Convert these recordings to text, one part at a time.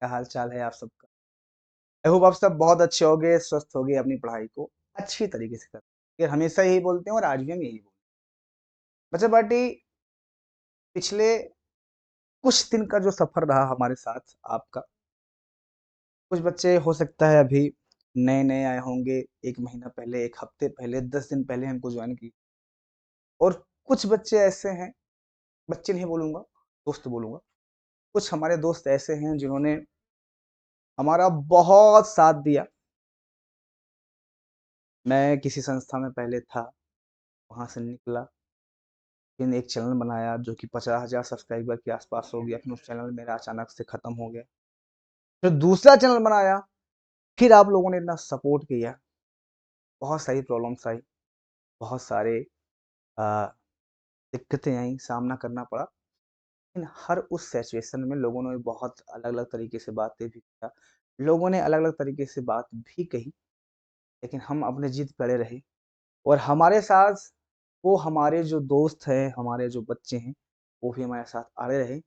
क्या हाल चाल है आप सबका? आई होप आप सब बहुत अच्छे होंगे, स्वस्थ होंगे, अपनी पढ़ाई को अच्छी तरीके से कर ये हमेशा यही बोलते हैं और आज भी हम यही बोलते हैं। बच्चा पार्टी पिछले कुछ दिन का जो सफर रहा हमारे साथ आपका, कुछ बच्चे हो सकता है अभी नए-नए आए होंगे, 1 महीना पहले, 1 हफ्ते पहले, 10 दिन पहले हमको जॉइन की और कुछ बच्चे ऐसे हैं, बच्चे नहीं बोलूँगा, दोस्त बोलूँगा। कुछ हमारे दोस्त ऐसे हैं जिन्होंने हमारा बहुत साथ दिया। मैं किसी संस्था में पहले था, वहाँ से निकला, फिर एक चैनल बनाया जो कि 50,000 सब्सक्राइबर के आसपास हो गया, फिर उस चैनल मेरा अचानक से खत्म हो गया। फिर दूसरा चैनल बनाया, फिर आप लोगों ने इतना सपोर्ट किया, बहुत सारी प्रॉब्लम्स आई, बहुत सारे अ, दिक्कतें आई, सामना करना पड़ा। लेकिन हर उस सिचुएशन में लोगों ने बहुत अलग-अलग तरीके से बातें भी किया, लोगों ने अलग-अलग तरीके से बात भी कही, लेकिन हम अपने जिद पे अड़े रहे और हमारे साथ वो हमारे जो दोस्त हैं, हमारे जो बच्चे हैं, वो भी हमारे साथ अड़े रहे।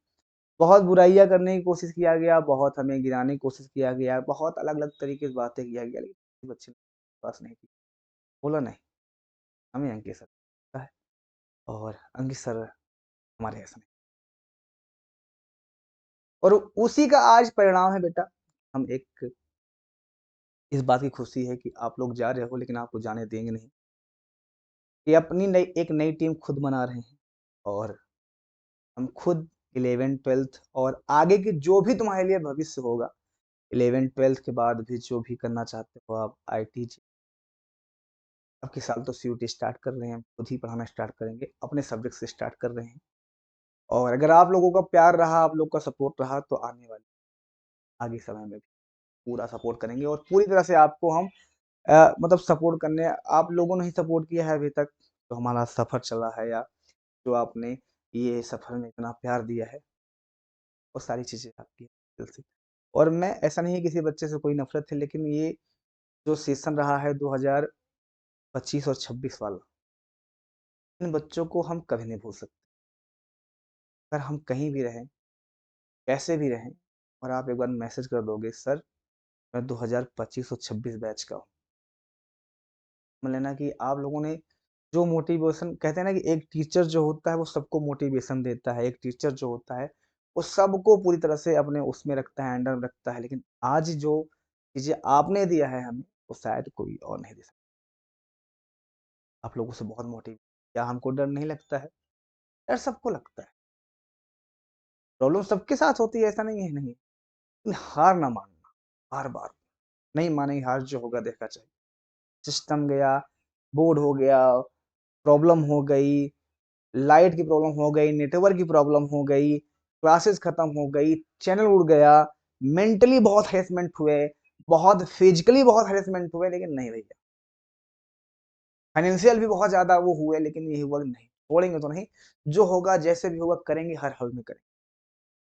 बहुत बुराइयाँ करने की कोशिश किया गया, बहुत हमें गिराने की कोशिश किया गया, बहुत अलग-अलग तरीके से बातें किया गया, लेकिन किसी बच्चे ने विश्वास नहीं किया। बोला नहीं, हमें अंकित सर पता है और अंकित सर हमारे ऐसे नहीं और उसी का आज परिणाम है बेटा, हम एक इस बात की खुशी है कि आप लोग जा रहे हो लेकिन आपको जाने देंगे नहीं। ये अपनी एक नई टीम खुद बना रहे हैं और हम खुद 11th-12th और आगे के जो भी तुम्हारे लिए भविष्य होगा, 11th-12th के बाद भी जो भी करना चाहते हो आप आईटी अब के साल तो सीयूटी स्टार्ट कर रहे हैं, खुद ही पढ़ाना स्टार्ट करेंगे, अपने सब्जेक्ट से स्टार्ट कर रहे हैं और अगर आप लोगों का प्यार रहा, आप लोग का सपोर्ट रहा तो आने वाले आगे समय में भी पूरा सपोर्ट करेंगे और पूरी तरह से आपको हम मतलब सपोर्ट करने आप लोगों ने ही सपोर्ट किया है अभी तक, तो हमारा सफ़र चला है या जो आपने ये सफ़र में इतना प्यार दिया है, वो सारी चीज़ें आपकी दिल से और मैं ऐसा नहीं है किसी बच्चे से कोई नफ़रत है लेकिन ये जो सेशन रहा है 2025 और 26 वाला, इन बच्चों को हम कभी नहीं भूल सकते। अगर हम कहीं भी रहें, कैसे भी रहें और आप एक बार मैसेज कर दोगे सर मैं 2025 और 26 बैच का हूँ। मान लेना कि आप लोगों ने जो मोटिवेशन कहते हैं ना कि एक टीचर जो होता है वो सबको मोटिवेशन देता है, एक टीचर जो होता है वो सबको पूरी तरह से अपने उसमें रखता है, अंडर में रखता है, लेकिन आज जो चीज़ें आपने दिया है हमें, वो शायद कोई और नहीं दे सकता। आप लोगों से बहुत मोटिव क्या हमको डर नहीं लगता है? डर सबको लगता है। प्रॉब्लम सबके साथ होती है ऐसा नहीं है नहीं। लेकिन हार ना मानना, बार-बार नहीं मानेंगे हार जो होगा देखा जाएगा। सिस्टम गया, बोर्ड हो गया, प्रॉब्लम हो गई, लाइट की प्रॉब्लम हो गई, नेटवर्क की प्रॉब्लम हो गई, क्लासेस खत्म हो गई, चैनल उड़ गया, मेंटली बहुत हैरेसमेंट हुए, बहुत फिजिकली बहुत हैरेसमेंट हुए, लेकिन नहीं भैया। फाइनेंशियल भी बहुत ज़्यादा वो हुए, लेकिन ये हुआ कि नहीं, छोड़ेंगे तो नहीं, जो होगा जैसे भी होगा करेंगे, हर हाल में करेंगे।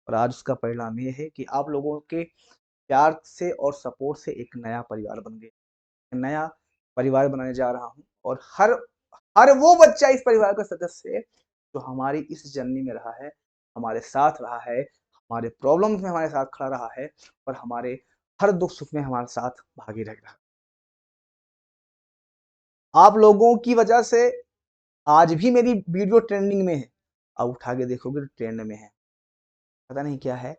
और आज उसका परिणाम ये है कि आप लोगों के प्यार से और सपोर्ट से एक नया परिवार बन गया। नया परिवार बनाने जा रहा हूँ और हर हर वो बच्चा इस परिवार का सदस्य है, जो हमारी इस जर्नी में रहा है, हमारे साथ रहा है, हमारे प्रॉब्लम्स में हमारे साथ खड़ा रहा है और हमारे हर दुख-सुख में हमारे साथ भागी रह रहा है। आप लोगों की वजह से आज भी मेरी वीडियो ट्रेंडिंग में है। आप उठा के देखोगे तो ट्रेंड में है। पता नहीं क्या है,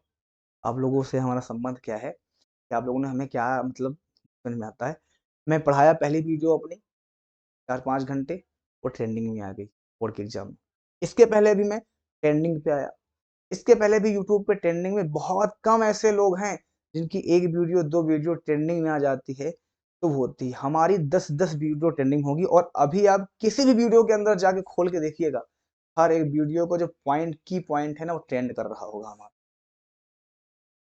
आप लोगों से हमारा संबंध क्या है, कि आप लोगों ने हमें क्या मतलब समझ में आता है। मैं पढ़ाया पहली वीडियो अपनी 4-5 घंटे, वो ट्रेंडिंग में आ गई बोर्ड के एग्ज़ाम में। इसके पहले भी मैं ट्रेंडिंग पे आया। इसके पहले भी यूट्यूब पे ट्रेंडिंग में बहुत कम ऐसे लोग हैं, जिनकी 1 वीडियो, 2 वीडियो ट्रेंडिंग में आ जाती है, तो वो होती है। हमारी 10-10 वीडियो ट्रेंडिंग होगी और अभी आप किसी भी वीडियो के अंदर जाके खोल के देखिएगा, हर एक वीडियो का जो पॉइंट की पॉइंट है ना, वो ट्रेंड कर रहा होगा हमारा।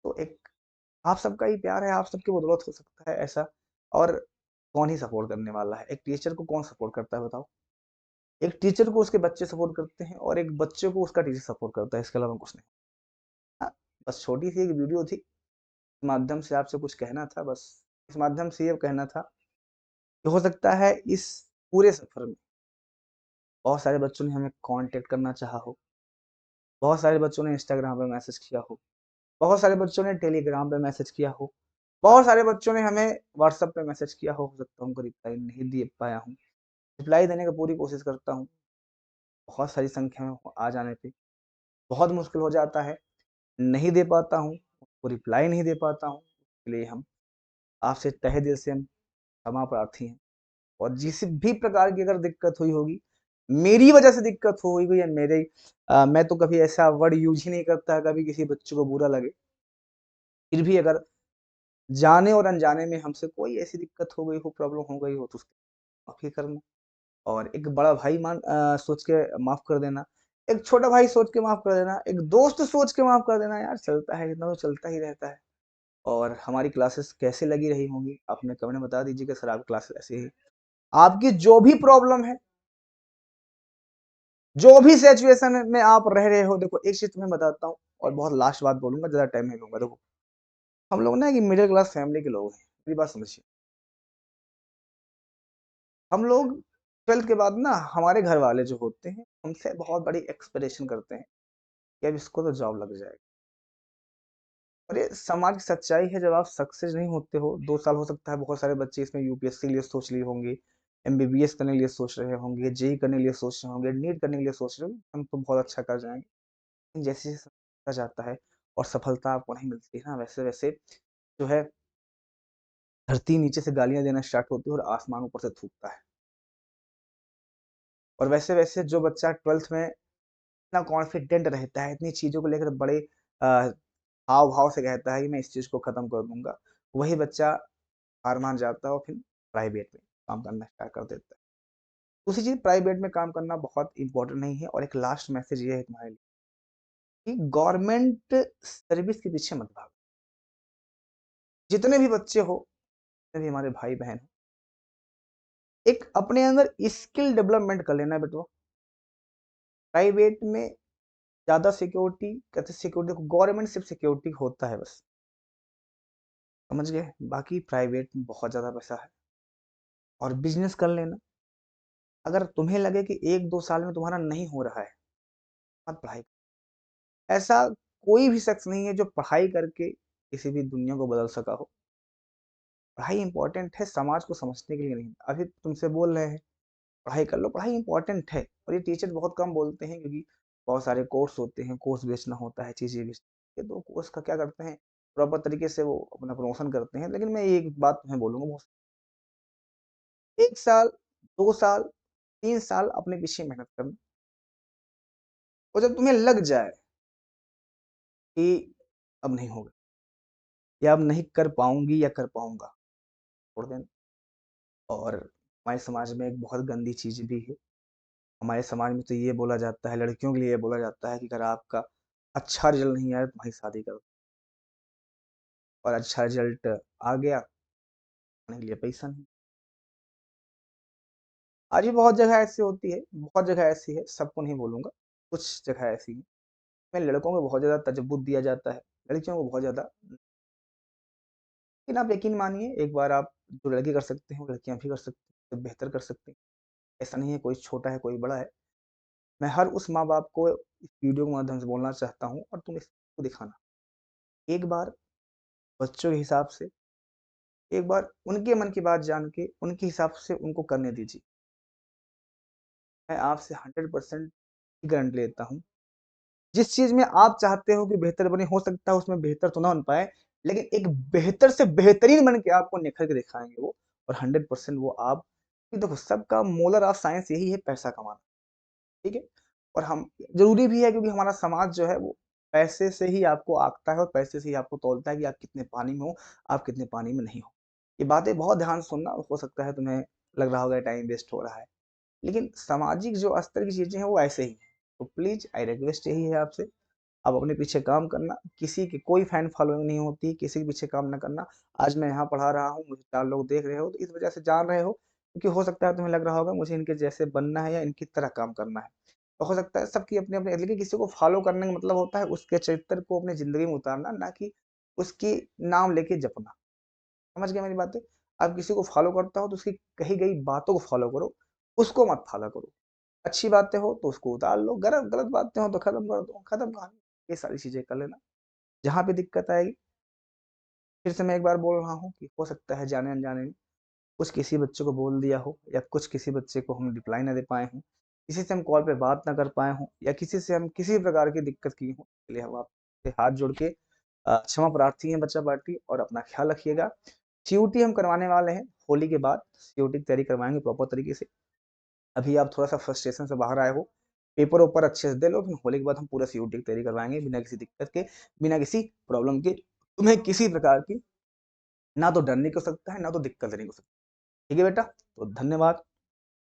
तो एक आप सबका ही प्यार है, आप सबकी बदौलत हो सकता है ऐसा और कौन ही सपोर्ट करने वाला है? एक टीचर को कौन सपोर्ट करता है बताओ? एक टीचर को उसके बच्चे सपोर्ट करते हैं और एक बच्चे को उसका टीचर सपोर्ट करता है, इसके अलावा कुछ नहीं। हाँ, बस छोटी-सी एक वीडियो थी, इस माध्यम से आपसे कुछ कहना था बस। इस माध्यम से ये कहना था कि हो सकता है इस पूरे सफ़र में बहुत सारे बच्चों ने हमें कॉन्टैक्ट करना चाहा हो, बहुत सारे बच्चों ने इंस्टाग्राम पे मैसेज किया हो, बहुत सारे बच्चों ने टेलीग्राम पे मैसेज किया हो, बहुत सारे बच्चों ने हमें व्हाट्सएप पे मैसेज किया हो सकता है उनको रिप्लाई नहीं दे पाया हूँ। रिप्लाई देने की पूरी कोशिश करता हूँ, बहुत सारी संख्या में आ जाने पे बहुत मुश्किल हो जाता है, नहीं दे पाता हूँ, उसको रिप्लाई नहीं दे पाता हूँ। इसलिए हम आपसे तहे दिल से हम क्षमा प्रार्थी हैं और जिस भी प्रकार की अगर दिक्कत हुई होगी, मेरी वजह से दिक्कत हुई होगी या मेरे मैं तो कभी ऐसा वर्ड यूज़ ही नहीं करता, कभी किसी बच्चे को बुरा लगे। फिर भी अगर जाने और अनजाने में हमसे कोई ऐसी दिक्कत हो गई हो, प्रॉब्लम हो गई हो तो उसकी माफ़ी करना और एक बड़ा भाई सोच के माफ़ कर देना, एक छोटा भाई सोच के माफ़ कर देना, एक दोस्त सोच के माफ़ कर देना यार चलता है, इतना तो चलता ही रहता है। और हमारी क्लासेस कैसे लगी रही होंगी, आप हमें कमेंट में बता दीजिए कि सर आपकी क्लासेस ऐसी ही आपकी जो भी प्रॉब्लम है, जो भी सिचुएशन में आप रह रहे हो, देखो एक चीज़ तुम्हें बताता हूँ और बहुत लास्ट बात बोलूँगा, ज़्यादा टाइम नहीं लूँगा। देखो, हम लोग ना कि मिडल क्लास फैमिली के लोग हैं, मेरी बात समझिए। हम लोग 12th के बाद ना हमारे घर वाले जो होते हैं, हमसे बहुत बड़ी एक्सपेक्टेशन करते हैं कि अब इसको तो जॉब लग जाएगी। और ये समाज की सच्चाई है, जब आप सक्सेस नहीं होते हो, 2 साल हो सकता है बहुत सारे बच्चे इसमें यूपीएससी के लिए सोच लिए होंगे, एमबीबीएस करने के लिए सोच रहे होंगे, जेईई करने के लिए सोच रहे होंगे, नीट करने के लिए सोच रहे होंगे, हम तो बहुत अच्छा कर जाएँगे। लेकिन जैसे-जैसे समय जाता है और सफलता आपको नहीं मिलती है ना, वैसे-वैसे जो है धरती नीचे से गालियाँ देना स्टार्ट होती है और आसमान ऊपर से थूकता है। और वैसे-वैसे जो बच्चा 12th में इतना कॉन्फिडेंट रहता है, इतनी चीज़ों को लेकर बड़े अ, हाव-भाव से कहता है कि मैं इस चीज़ को खत्म कर दूँगा, वही बच्चा हार मान जाता है और फिर प्राइवेट में काम करना स्टार्ट कर देता है। दूसरी चीज़ प्राइवेट में काम करना बहुत इम्पोर्टेंट नहीं है और एक लास्ट मैसेज ये है तुम्हारे लिए कि गवर्नमेंट सर्विस के पीछे मत भागो। जितने भी बच्चे हो, जितने भी हमारे भाई-बहन हो, एक अपने अंदर स्किल डेवलपमेंट कर लेना बेटवा। प्राइवेट में ज़्यादा सिक्योरिटी कहते सिक्योरिटी देखो गवर्नमेंट सिर्फ सिक्योरिटी होता है बस, समझ गए? बाकी प्राइवेट में बहुत ज़्यादा पैसा है और बिज़नेस कर लेना। अगर तुम्हें लगे कि 1-2 साल में तुम्हारा नहीं हो रहा है, मत पढ़ाई ऐसा कोई भी शख्स नहीं है जो पढ़ाई करके किसी भी दुनिया को बदल सका हो। पढ़ाई इम्पोर्टेंट है समाज को समझने के लिए नहीं। अभी तुमसे बोल रहे हैं, पढ़ाई कर लो, पढ़ाई इम्पोर्टेंट है और ये टीचर बहुत कम बोलते हैं क्योंकि बहुत सारे कोर्स होते हैं, कोर्स बेचना होता है, चीज़ें बेचते हैं, तो कोर्स का क्या करते हैं, प्रॉपर तरीके से वो अपना प्रमोशन करते हैं। लेकिन मैं एक बात तुम्हें बोलूँगा, वो 1 साल, 2 साल, 3 साल अपने पीछे मेहनत करना और जब तुम्हें लग जाए कि अब नहीं होगा या अब नहीं कर पाऊँगी या कर पाऊँगा, छोड़ देना। और हमारे समाज में एक बहुत गंदी चीज़ भी है। हमारे समाज में तो ये बोला जाता है, लड़कियों के लिए ये बोला जाता है कि अगर आपका अच्छा रिज़ल्ट नहीं आया तो तुम्हारी शादी कर दो और अच्छा रिज़ल्ट आ गया, खाने के लिए पैसा नहीं। आज भी बहुत जगह ऐसी होती है, बहुत जगह ऐसी है, सबको नहीं बोलूँगा, कुछ जगह ऐसी हैं, में लड़कों को बहुत ज़्यादा तजब्बुत दिया जाता है, लड़कियों को बहुत ज़्यादा लेकिन आप यकीन मानिए एक बार आप जो लड़के कर सकते हैं, वो लड़कियाँ भी कर सकती हैं, बेहतर कर सकती हैं। ऐसा नहीं है कोई छोटा है, कोई बड़ा है। मैं हर उस माँ-बाप को इस वीडियो के माध्यम से बोलना चाहता हूँ और तुम इसको दिखाना। एक बार बच्चों के हिसाब से, एक बार उनके मन की बात जान के, उनके हिसाब से उनको करने दीजिए। मैं आपसे 100% की गारंटी लेता हूँ। जिस चीज़ में आप चाहते हो कि बेहतर बने, हो सकता है उसमें बेहतर तो ना बन पाए, लेकिन एक बेहतर से बेहतरीन बन के आपको निखर के दिखाएँगे वो और 100% वो आप कि देखो सबका मोलर ऑफ साइंस यही है पैसा कमाना, ठीक है? और हम ज़रूरी भी है क्योंकि हमारा समाज जो है वो पैसे से ही आपको आँकता है और पैसे से ही आपको तौलता है कि आप कितने पानी में हो, आप कितने पानी में नहीं हो। ये बातें बहुत ध्यान से सुनना, हो सकता है तुम्हें लग रहा होगा टाइम वेस्ट हो रहा है, लेकिन सामाजिक जो स्तर की चीज़ें हैं वो ऐसे ही हैं। तो प्लीज़ आई रिक्वेस्ट यही है आपसे आप अपने पीछे काम करना, किसी की कोई फैन फॉलोइंग नहीं होती, किसी के पीछे काम ना करना। आज मैं यहाँ पढ़ा रहा हूँ, मुझे 4 लोग देख रहे हो, तो इस वजह से जान रहे हो, क्योंकि हो सकता है तुम्हें लग रहा होगा मुझे इनके जैसे बनना है या इनकी तरह काम करना है। तो हो सकता है सबकी अपनी-अपनी लेकिन किसी को फॉलो करने का मतलब होता है उसके चरित्र को अपनी ज़िंदगी में उतारना, ना कि उसकी नाम लेके जपना। समझ गए मेरी बातें? आप किसी को फॉलो करता हो तो उसकी कही गई बातों को फॉलो करो, उसको मत फॉलो करो। अच्छी बातें हो तो उसको उतार लो, गलत गलत बातें हो तो खत्म कर दो, खत्म कहानी। ये सारी चीज़ें कर लेना। जहाँ पे दिक्कत आएगी, फिर से मैं एक बार बोल रहा हूँ कि हो सकता है जाने अनजाने में कुछ किसी बच्चे को बोल दिया हो, या कुछ किसी बच्चे को हम रिप्लाई ना दे पाए हों, किसी से हम कॉल पे बात ना कर पाए हों, या किसी से हम किसी प्रकार की दिक्कत की हो, इसलिए हम आपसे हाथ जोड़ के क्षमा प्रार्थी हैं बच्चा पार्टी, और अपना ख्याल रखिएगा। सीयूटी हम करवाने वाले हैं होली के बाद, सीयूटी की तैयारी करवाएंगे प्रॉपर तरीके से। अभी आप थोड़ा सा फ्रस्ट्रेशन से बाहर आए हो, पेपर ऊपर अच्छे से दे लो, फिर होली के बाद हम पूरा सीयूटी की तैयारी करवाएंगे बिना किसी दिक्कत के, बिना किसी प्रॉब्लम के। तुम्हें किसी प्रकार की ना तो डर नहीं हो सकता है, ना तो दिक्कत नहीं हो सकती। ठीक है बेटा, तो धन्यवाद,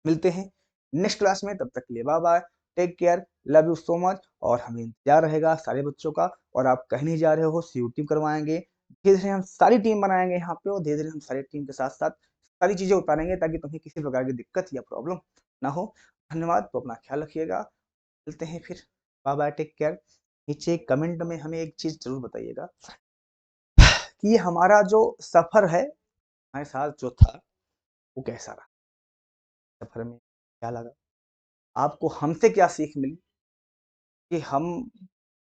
मिलते हैं नेक्स्ट क्लास में, तब तक के लिए bye bye, take care, love you so much. और हमें इंतजार रहेगा सारे बच्चों का, और आप कहीं नहीं जा रहे हो, सीयूटी करवाएंगे, धीरे धीरे हम सारी टीम बनाएंगे यहाँ पे, और धीरे धीरे हम सारी टीम के साथ साथ सारी चीजें उतारेंगे, ताकि तुम्हें किसी प्रकार की दिक्कत या प्रॉब्लम ना हो। धन्यवाद, तो अपना ख्याल रखिएगा, मिलते हैं फिर, बाय बाय, टेक केयर। नीचे कमेंट में हमें एक चीज जरूर बताइएगा कि हमारा जो सफर है हमारे साथ जो था, वो कैसा रहा, सफर में क्या लगा, आपको हमसे क्या सीख मिली, कि हम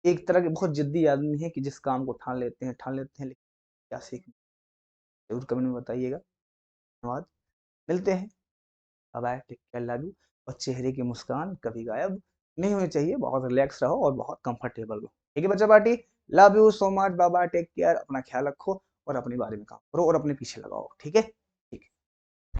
एक तरह के बहुत जिद्दी आदमी हैं कि जिस काम को ठान लेते हैं, लेकिन क्या सीख मिली, जरूर कमेंट में बताइएगा। धन्यवाद, मिलते हैं, bye bye, take care, love you. और चेहरे की मुस्कान कभी गायब नहीं होनी चाहिए, बहुत रिलैक्स रहो और बहुत कंफर्टेबल रहो। ठीक है बच्चा party, love you so much, bye bye, take care, अपना ख्याल रखो, और अपने बारे में काम करो, और अपने पीछे लगाओ। ठीक है।